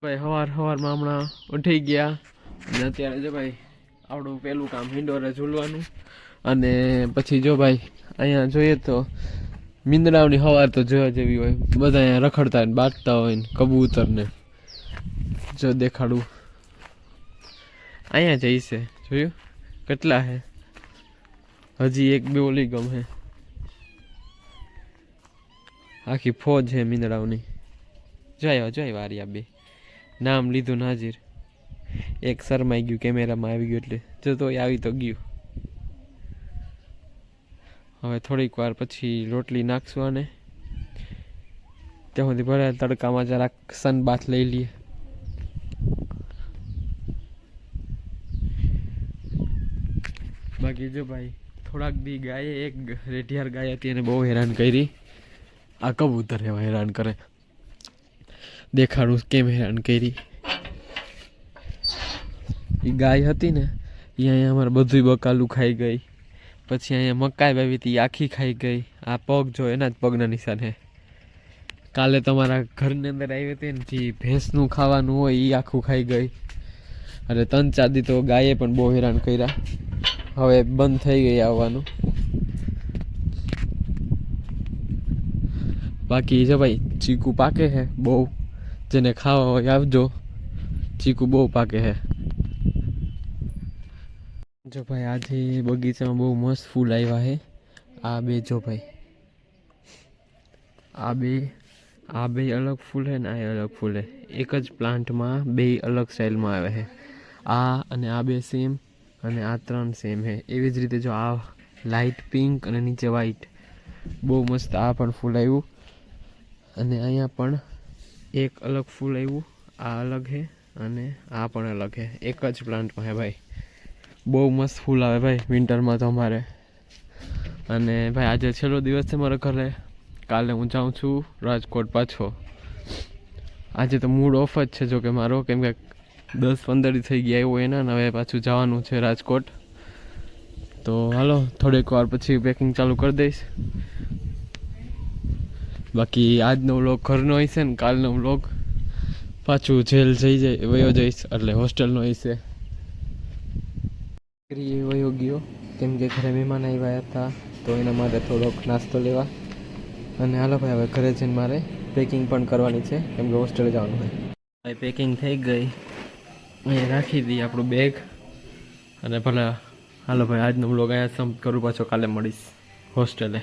ભાઈ સવારમાં હમણાં ઉઠી ગયા અને અત્યારે જો ભાઈ આપણું પેલું કામ હિંડોરે ઝૂલવાનું અને પછી જો ભાઈ અહીંયા જોઈએ તો મીંદડાઓની સવાર તો જોવા જેવી હોય, બધા અહીંયા રખડતા હોય ને બાટતા હોય ને કબૂતરને જો દેખાડું અહીંયા જઈશે જોયું કેટલા હે, હજી એક બે ઓલી ગમ હે, આખી ફોજ છે મીંદડાઓની. જોઈ વારિયા બે નામ લીધું નાજીર, એક શરમાઈ ગયું કેમેરામાં આવી ગયું એટલે જો તો આવી તો ગયું. હવે થોડીક વાર પછી રોટલી નાખશું અને ત્યાં સુધી ભલે તડકામાં જરાક સન બાથ લઈ લઈએ. બાકી જો ભાઈ થોડાક દી ગાયે એક રેઢિયાર ગાય હતી એને બહુ હેરાન કરી. આ કબૂતર એવા હેરાન કરે, દેખાડું કેમ હેરાન કરી. એ ગાય હતી ને અહીંયા અમારે બધું બકાલું ખાઈ ગઈ, પછી અહીંયા મકાઈ વાવી હતી આખી ખાઈ ગઈ. આ પગ જો એના જ પગના નિશાન હે. કાલે તમારા ઘરની અંદર આવી હતી ને જે ભેંસનું ખાવાનું હોય એ આખું ખાઈ ગઈ. અને 3-4 દી તો ગાયે પણ બહુ હેરાન કર્યા, હવે બંધ થઈ ગઈ આવવાનું. બાકી જો ભાઈ ચીકુ પાકે છે બહુ, જેને ખાવા હોય આવજો, ચીકુ બહુ પાકે છે. જો ભાઈ આજે બગીચામાં બહુ મસ્ત ફૂલ આવ્યા છે. આ બે જો ભાઈ, આ બે અલગ ફૂલ છે ને આ અલગ ફૂલ છે. એક જ પ્લાન્ટમાં બે અલગ સ્ટાઇલમાં આવે છે. આ અને આ બે સેમ અને આ 3 સેમ છે. એવી જ રીતે જો આ લાઇટ પિંક અને નીચે વ્હાઈટ, બહુ મસ્ત આ પણ ફૂલ આવ્યું. અને અહીંયા પણ એક અલગ ફૂલ આવ્યું, આ અલગ છે અને આ પણ અલગ છે. એક જ પ્લાન્ટમાં છે ભાઈ, બહુ મસ્ત ફૂલ આવે ભાઈ વિન્ટરમાં તો અમારે. અને ભાઈ આજે છેલ્લો દિવસ છે મારા ઘરે, કાલે હું જાઉં છું રાજકોટ પાછો. આજે તો મૂડ ઓફ જ છે જો કે મારો, કેમ કે 10-15 થઈ ગયા એવું એના, હવે પાછું જવાનું છે રાજકોટ. તો હાલો થોડીક વાર પછી પેકિંગ ચાલુ કરી દઈશ. બાકી આજનો વ્લોગ ઘરનો હશે ને કાલનો વ્લોગ પાછું જેલ જઈ જાય વયો જઈશ એટલે હોસ્ટેલનો હશે. વયો ગયો કેમ કે ઘરે મહેમાન આવ્યા હતા તો એના માટે થોડોક નાસ્તો લેવા. અને હાલો ભાઈ હવે ઘરે જઈને મારે પેકિંગ પણ કરવાની છે કેમ કે હોસ્ટેલ જવાનું છે. ભાઈ પેકિંગ થઈ ગઈ, અહીંયા રાખી દઈએ આપણું બેગ. અને ભલે હાલો ભાઈ આજનો વ્લોગ અહીંયા સમાપ્ત કરું, પાછો કાલે મળીશ હોસ્ટેલે.